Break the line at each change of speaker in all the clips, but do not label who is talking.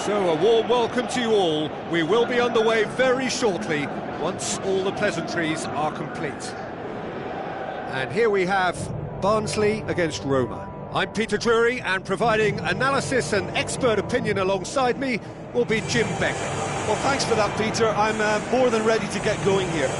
So a warm welcome to you all. We will be underway very shortly, once all the pleasantries are complete. And here we have Barnsley against Roma. I'm Peter Drury, and providing analysis and expert opinion alongside me will be Jim Begley.
Well, thanks for that, Peter. I'm more than ready to get going here.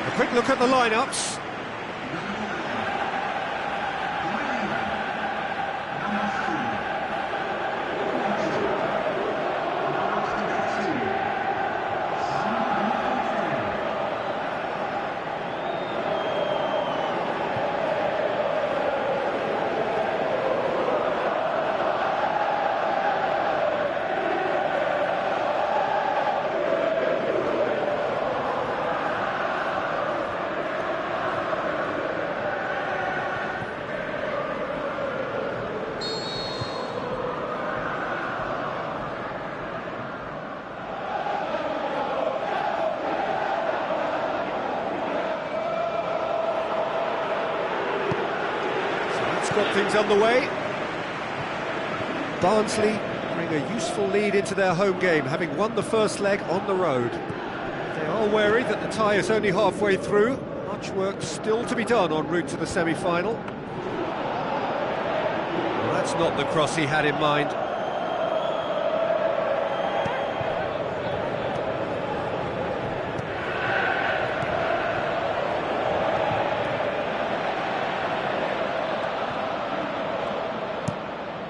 A quick look at the lineups. Got things underway. Barnsley bring a useful lead into their home game, having won the first leg on the road. They are wary that the tie is only halfway through. Much work still to be done en route to the semi-final. Well, that's not the cross he had in mind.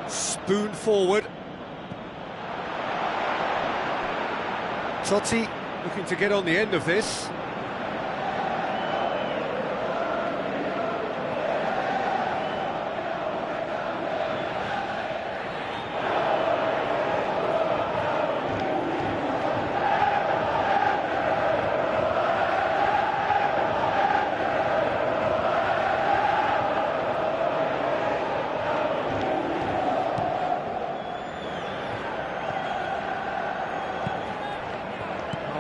Spoon forward. Totti looking to get on the end of this.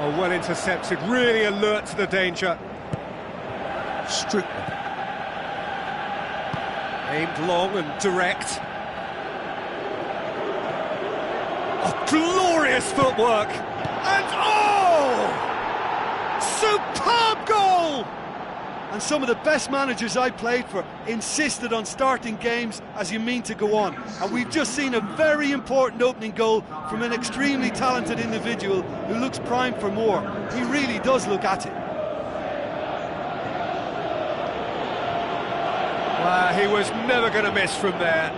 Oh, well intercepted, really alert to the danger. Strickland. Aimed long and direct. Oh, glorious footwork! And oh! Superb goal!
And some of the best managers I played for insisted on starting games as you mean to go on. And we've just seen a very important opening goal from an extremely talented individual who looks primed for more. He really does look at it.
Wow, he was never going to miss from there.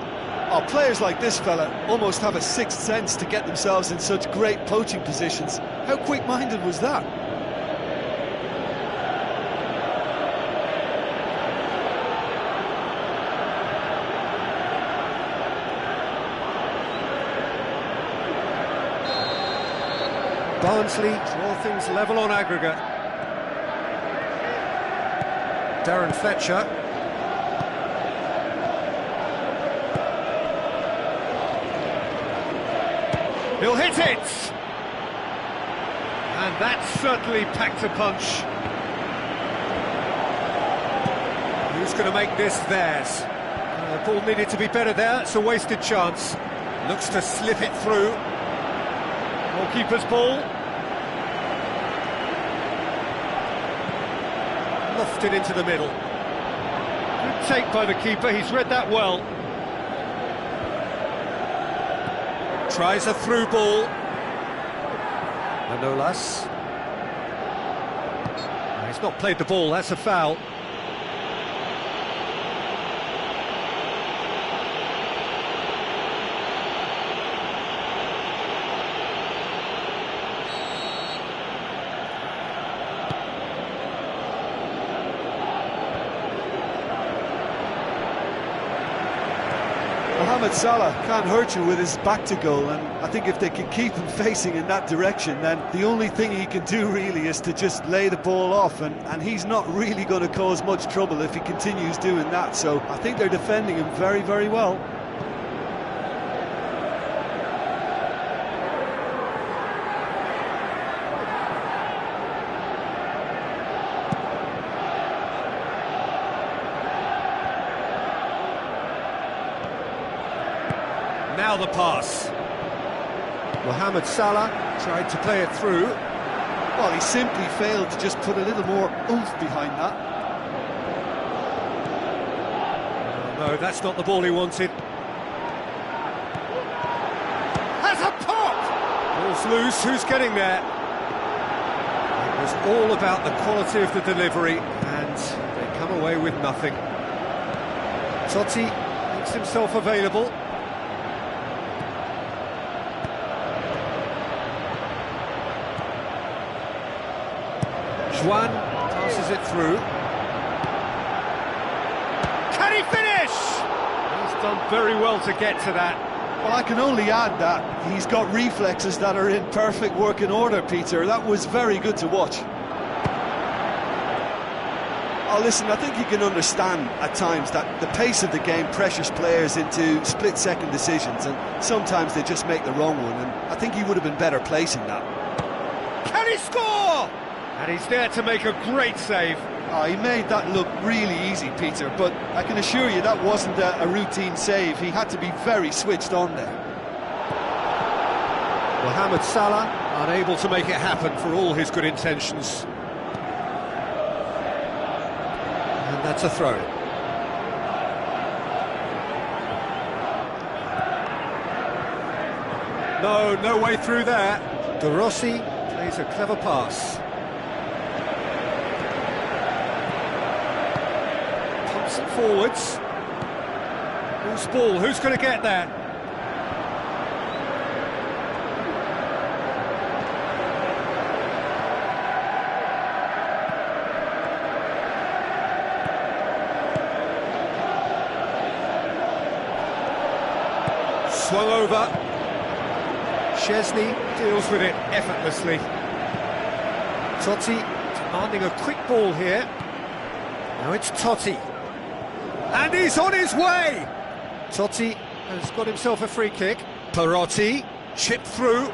Oh, players like this fella almost have a sixth sense to get themselves in such great poaching positions. How quick-minded was that?
Barnsley draw things level on aggregate. Darren Fletcher. He'll hit it! And that certainly packed a punch. Who's going to make this theirs? Ball needed to be better there, it's a wasted chance. Looks to slip it through. Goalkeeper's ball. Lofted into the middle. Good take by the keeper, he's read that well. Tries a through ball. Manolas. He's not played the ball, that's a foul.
Mohamed Salah can't hurt you with his back to goal, and I think if they can keep him facing in that direction, then the only thing he can do really is to just lay the ball off, and he's not really going to cause much trouble if he continues doing that. So I think they're defending him very, very well.
Now the pass. Mohamed Salah tried to play it through.
Well, he simply failed to just put a little more oomph behind that.
No, that's not the ball he wanted. Has a pop! Ball's loose, who's getting there? It was all about the quality of the delivery, and they come away with nothing. Totti makes himself available. Juan passes it through. Can he finish? He's done very well to get to that.
Well, I can only add that he's got reflexes that are in perfect working order, Peter. That was very good to watch. Oh, listen, I think you can understand at times that the pace of the game pressures players into split-second decisions, and sometimes they just make the wrong one, and I think he would have been better placing that.
Can he score? And he's there to make a great save.
Oh, he made that look really easy, Peter, but I can assure you that wasn't a routine save. He had to be very switched on there.
Mohamed Salah unable to make it happen for all his good intentions. And that's a throw. No way through there. De Rossi plays a clever pass. Pumps it forwards. Loose ball, who's going to get there? Swung over. Szczesny deals with it effortlessly. Totti demanding a quick ball here. Now it's Totti. And he's on his way! Totti has got himself a free kick. Perotti, chipped through.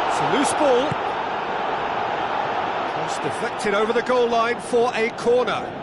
It's a loose ball. Cross deflected over the goal line for a corner.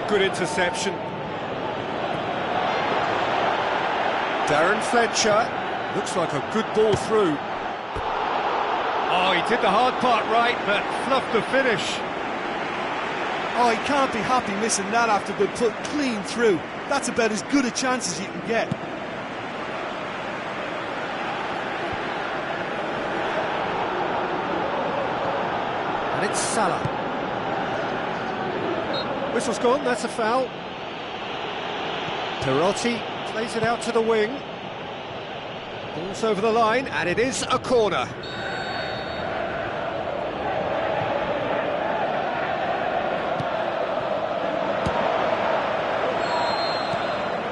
Good interception. Darren Fletcher, looks like a good ball through. Oh, he did the hard part right, but fluffed the finish.
Oh, he can't be happy missing that after being put clean through. That's about as good a chance as you can get.
And it's Salah. Whistle's gone, that's a foul. Perotti plays it out to the wing. Ball's over the line, and it is a corner.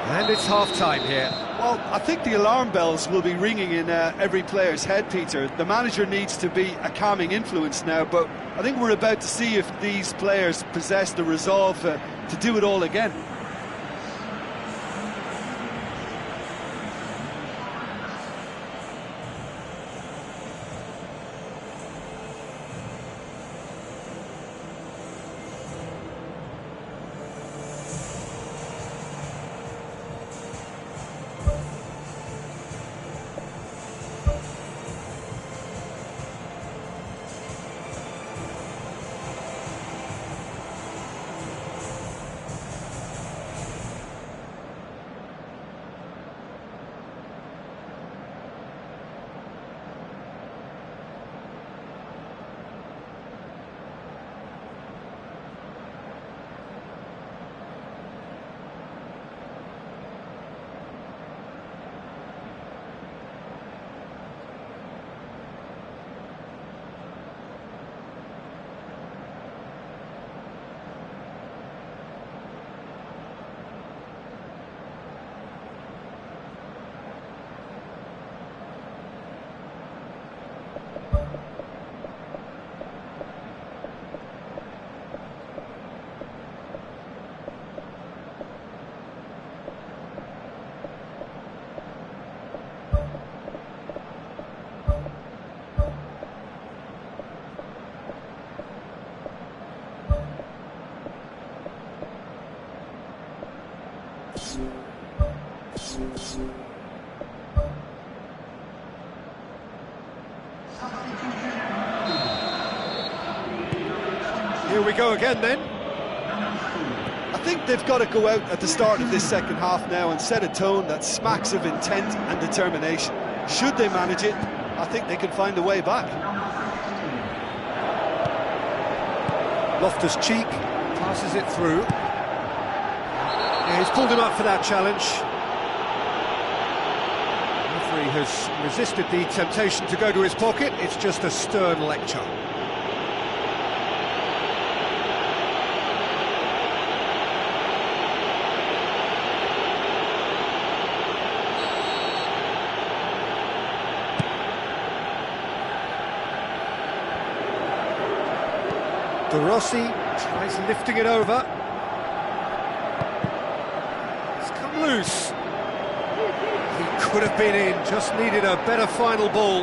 And it's half-time here.
Well, I think the alarm bells will be ringing in every player's head, Peter. The manager needs to be a calming influence now, but I think we're about to see if these players possess the resolve to do it all again.
Here we go again then.
I think they've got to go out at the start of this second half now and set a tone that smacks of intent and determination. Should they manage it, I think they can find a way back.
Loftus-Cheek passes it through. Yeah, he's pulled him up for that challenge. The referee has resisted the temptation to go to his pocket. It's just a stern lecture. De Rossi tries lifting it over. It's come loose. He could have been in, just needed a better final ball.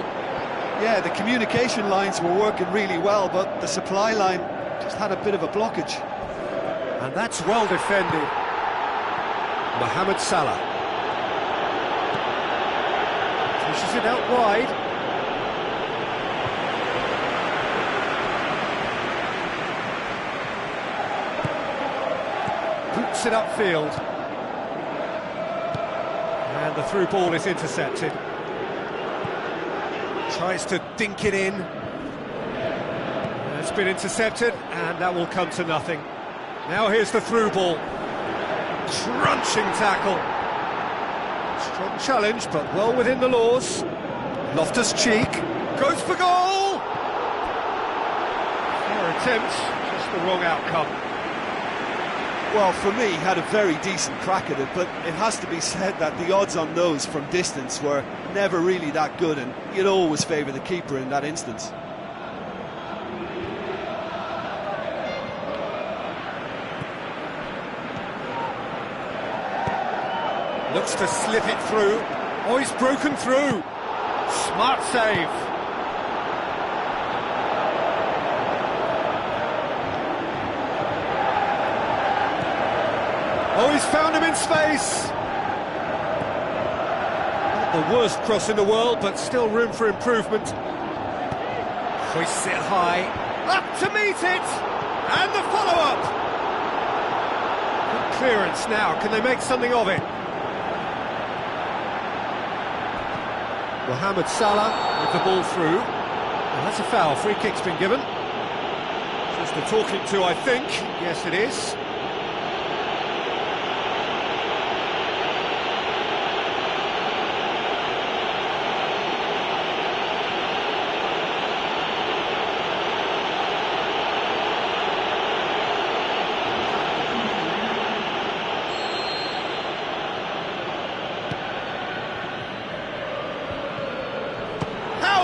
Yeah, the communication lines were working really well, but the supply line just had a bit of a blockage.
And that's well defended. Mohamed Salah. Pushes it out wide. Boots it upfield. And the through ball is intercepted. Tries to dink it in. It's been intercepted, and that will come to nothing. Now here's the through ball. Crunching tackle. Strong challenge, but well within the laws. Loftus-Cheek goes for goal! Fair attempt, just the wrong outcome.
Well, for me, had a very decent crack at it, but it has to be said that the odds on those from distance were never really that good, and you'd always favour the keeper in that instance.
Looks to slip it through. Oh, he's broken through. Smart save. Oh, he's found him in space. Not the worst cross in the world, but still room for improvement. Hoists it high. Up to meet it. And the follow-up. Good clearance now. Can they make something of it? Mohamed Salah with the ball through. Well, that's a foul. Free kick's been given. Just a talking to, I think. Yes, it is.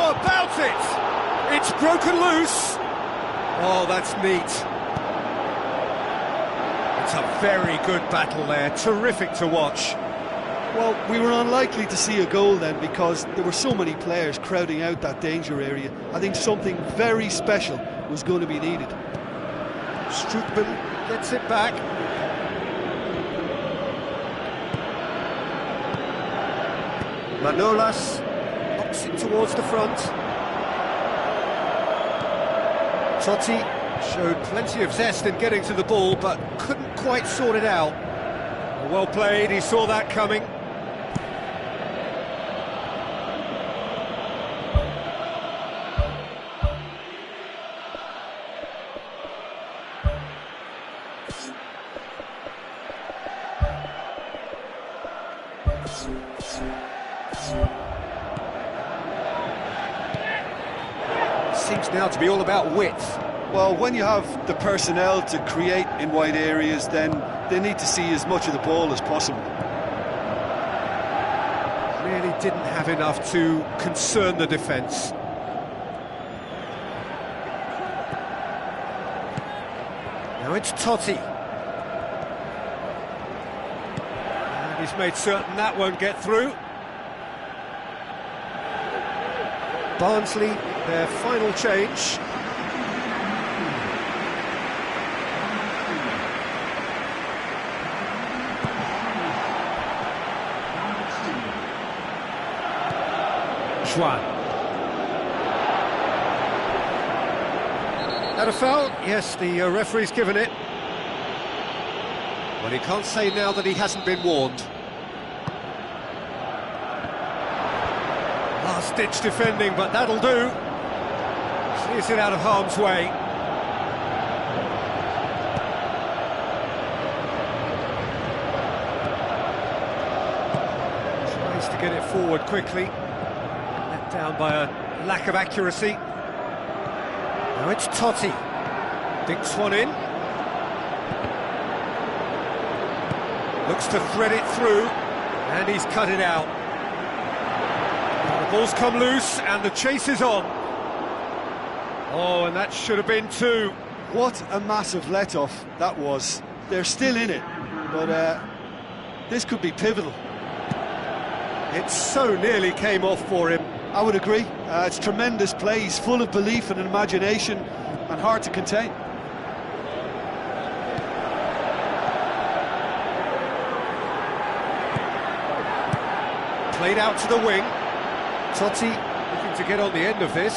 About it! It's broken loose! Oh, that's neat. It's a very good battle there, terrific to watch.
Well, we were unlikely to see a goal then because there were so many players crowding out that danger area. I think something very special was going to be needed.
Strootman gets it back. Manolas knocks it towards the front. Totti showed plenty of zest in getting to the ball, but couldn't quite sort it out. Well played, he saw that coming. Seems now to be all about width.
Well, when you have the personnel to create in wide areas, then they need to see as much of the ball as possible.
Really didn't have enough to concern the defence. Now it's Totti. And he's made certain that won't get through. Barnsley, their final change. Schwan. That a foul? Yes, the referee's given it. Well, he can't say now that he hasn't been warned. Last-ditch defending, but that'll do. Clears it out of harm's way. Tries to get it forward quickly. Let down by a lack of accuracy. Now it's Totti. Dinks one in. Looks to thread it through, and he's cut it out. The ball's come loose, and the chase is on. Oh, and that should have been two.
What a massive let-off that was. They're still in it, but this could be pivotal.
It so nearly came off for him.
I would agree. It's tremendous play. He's full of belief and imagination, and hard to contain.
Played out to the wing. Totti looking to get on the end of this.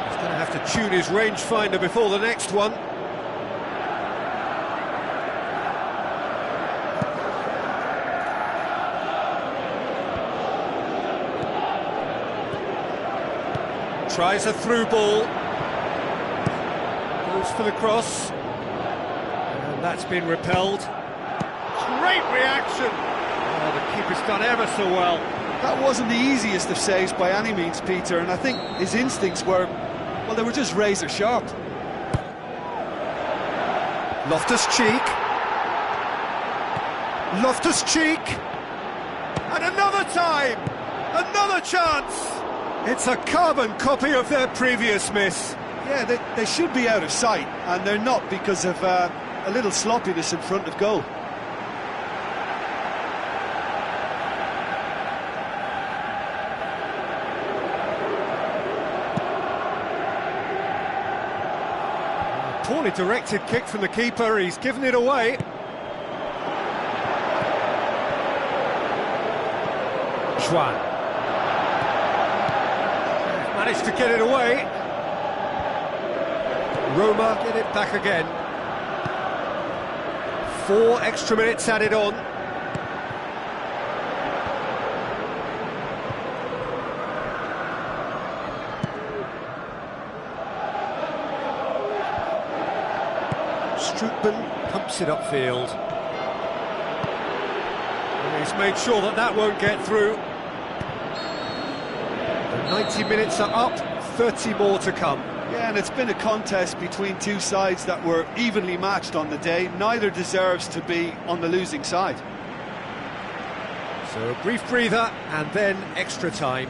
He's going to have to tune his rangefinder before the next one. Tries a through ball. Goes for the cross. And that's been repelled. Great reaction! Oh, the keeper's done ever so well.
That wasn't the easiest of saves by any means, Peter, and I think his instincts were, well, they were just razor sharp.
Loftus-Cheek. Loftus-Cheek. And another time! Another chance! It's a carbon copy of their previous miss.
Yeah, they should be out of sight, and they're not because of a little sloppiness in front of goal.
Poorly directed kick from the keeper, he's given it away. Schwan. Managed to get it away. Roma get it back again. 4 extra minutes added on. Strootman pumps it upfield. And he's made sure that that won't get through. The 90 minutes are up, 30 more to come.
Yeah, and it's been a contest between two sides that were evenly matched on the day. Neither deserves to be on the losing side.
So a brief breather and then extra time.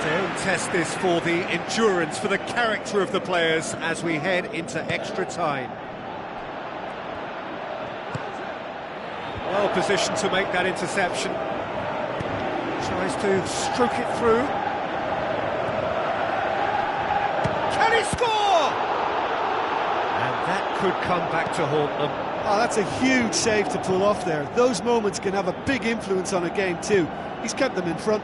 Don't test this for the endurance, for the character of the players as we head into extra time. Well positioned to make that interception. Tries to stroke it through. Can he score? And that could come back to haunt them.
Oh, that's a huge save to pull off there. Those moments can have a big influence on a game too. He's kept them in front.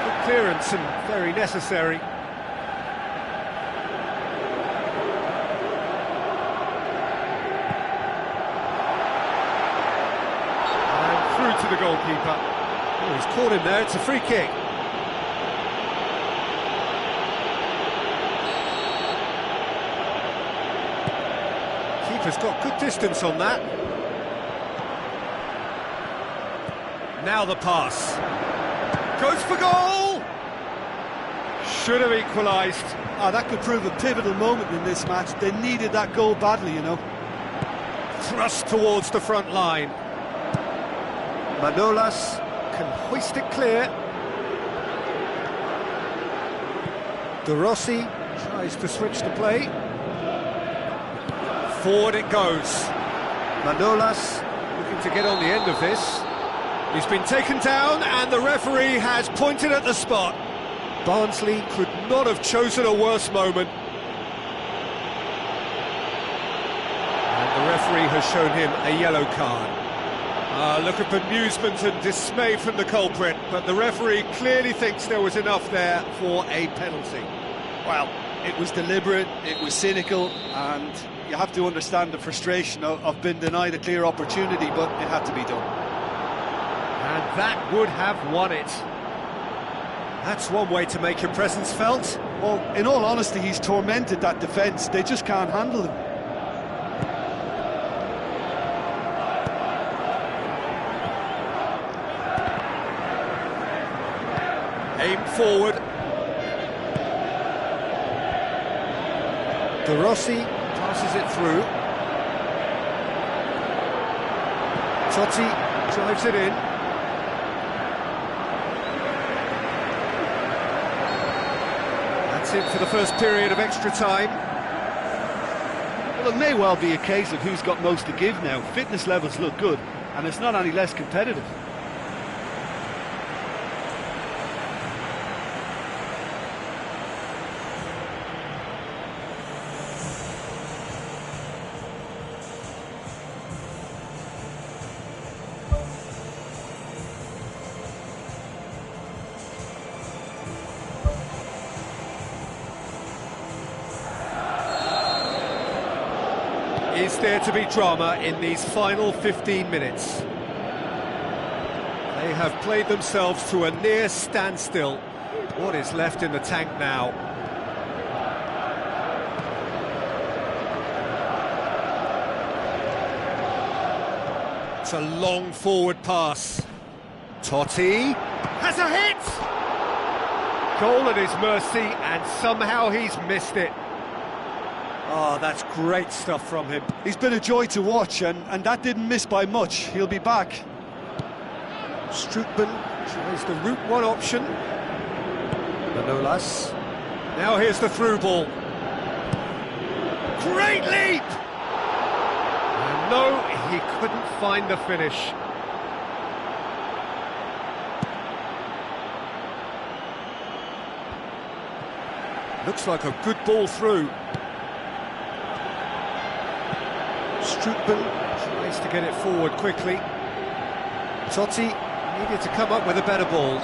Good clearance and very necessary. To the goalkeeper. Oh, he's caught him there, it's a free kick. Keeper's got good distance on that. Now the pass. Goes for goal! Should have equalised.
Oh, that could prove a pivotal moment in this match. They needed that goal badly, you know.
Thrust towards the front line. Manolas can hoist it clear. De Rossi tries to switch the play. Forward it goes. Manolas looking to get on the end of this. He's been taken down and the referee has pointed at the spot. Barnsley could not have chosen a worse moment. And the referee has shown him a yellow card. Look at bemusement and dismay from the culprit, but the referee clearly thinks there was enough there for a penalty.
Well, it was deliberate, it was cynical, and you have to understand the frustration of being denied a clear opportunity, but it had to be done.
And that would have won it. That's one way to make your presence felt.
Well, in all honesty, he's tormented that defence. They just can't handle him.
Aim forward. De Rossi passes it through. Totti drives it in. That's it for the first period of extra time.
Well, it may well be a case of who's got most to give now. Fitness levels look good, and it's not any less competitive.
Is there to be drama in these final 15 minutes? They have played themselves to a near standstill. What is left in the tank now? It's a long forward pass. Totti has a hit! Goal at his mercy, and somehow he's missed it. Oh, that's great stuff from him.
He's been a joy to watch, and that didn't miss by much. He'll be back.
Strootman tries the route one option. Manolas. Now here's the through ball. Great leap! And no, he couldn't find the finish. Looks like a good ball through. Strootman tries to get it forward quickly. Totti needed to come up with a better ball.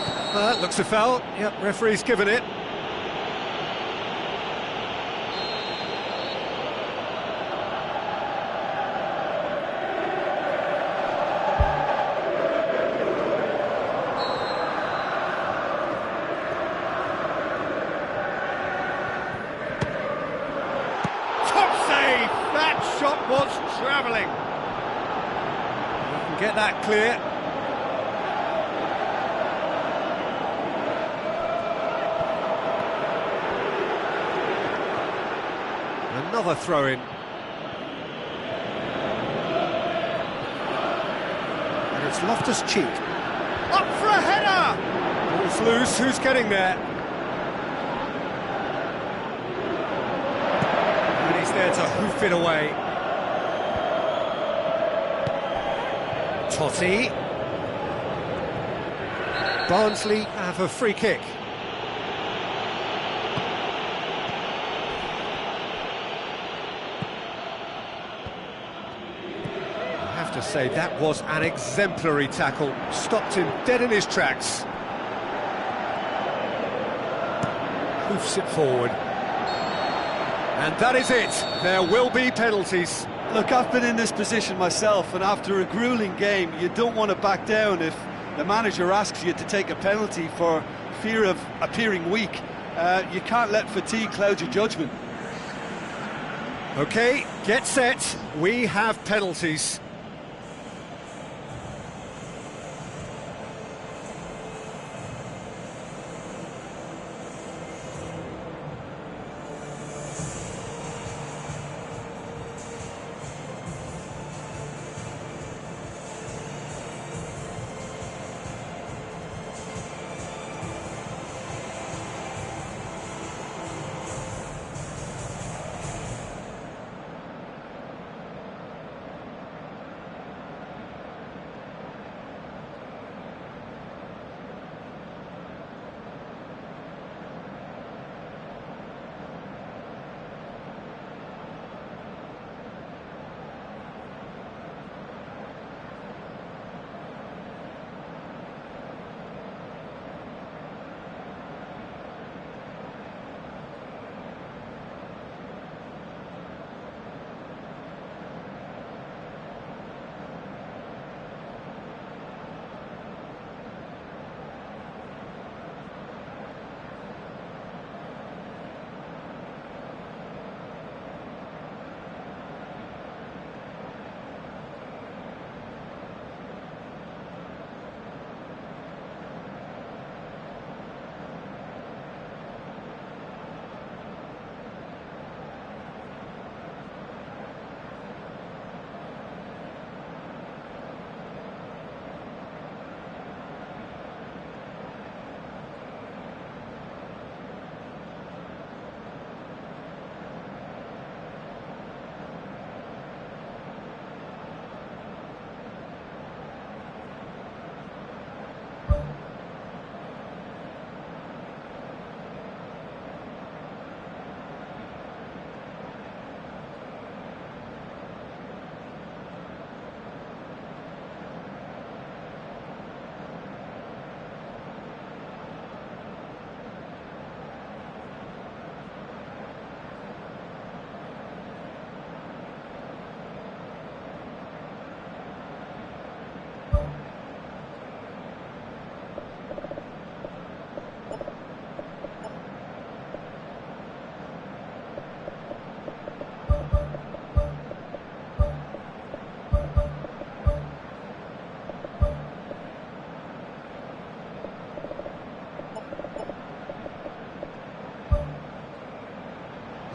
Looks a foul. Yep, referee's given it. Shot was travelling. You can get that clear. another throw-in. And it's Loftus-Cheek. Up for a header! Ball's loose, who's getting there? And he's there to hoof it away. Totti. Barnsley have a free kick. I have to say, that was an exemplary tackle. Stopped him dead in his tracks. Hoofs it forward. And that is it. There will be penalties.
Look, I've been in this position myself, and after a grueling game, you don't want to back down if the manager asks you to take a penalty for fear of appearing weak. You can't let fatigue cloud your judgment.
OK, get set. We have penalties.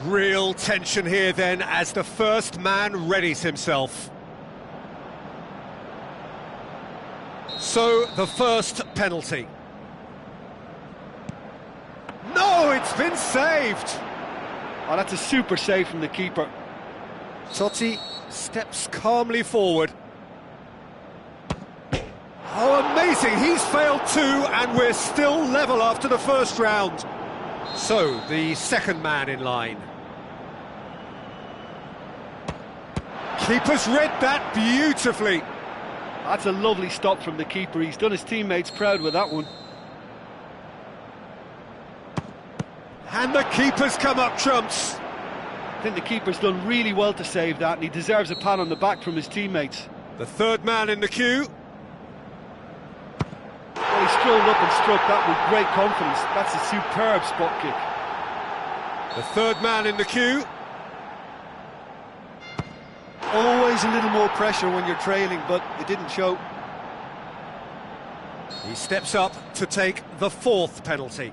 Real tension here then as the first man readies himself. So, the first penalty. No, it's been saved!
Oh, that's a super save from the keeper.
Totti steps calmly forward. Oh, amazing! He's failed too, and we're still level after the first round. So, the second man in line. Keeper's read that beautifully.
That's a lovely stop from the keeper. He's done his teammates proud with that one.
And the keeper's come up trumps.
I think the keeper's done really well to save that, and he deserves a pat on the back from his teammates.
The third man in the queue.
Well, he strolled up and struck that with great confidence. That's a superb spot kick.
The third man in the queue.
Always a little more pressure when you're trailing, but it didn't show.
He steps up to take the fourth penalty.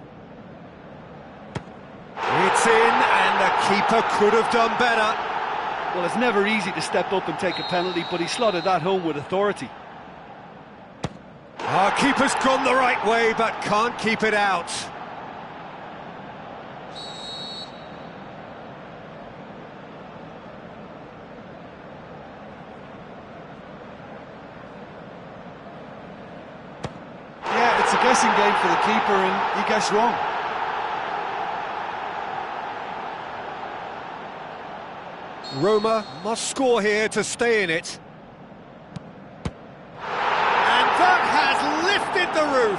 It's in, and the keeper could have done better.
Well, it's never easy to step up and take a penalty, but he slotted that home with authority.
Our keeper's gone the right way, but can't keep it out.
Yeah, it's a guessing game for the keeper, and he guessed wrong.
Roma must score here to stay in it. And that has lifted the roof.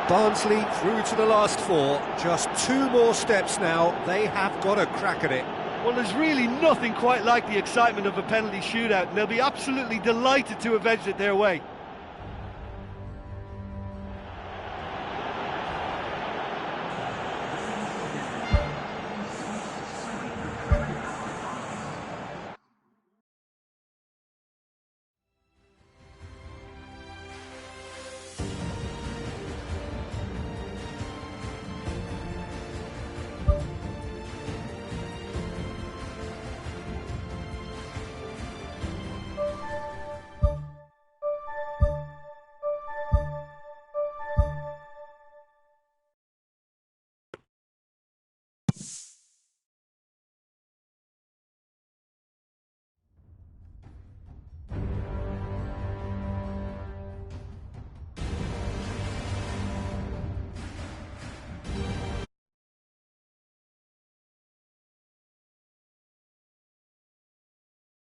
Barnsley through to the last four. Just 2 more steps now. They have got a crack at it.
Well, there's really nothing quite like the excitement of a penalty shootout, and they'll be absolutely delighted to have edged it their way.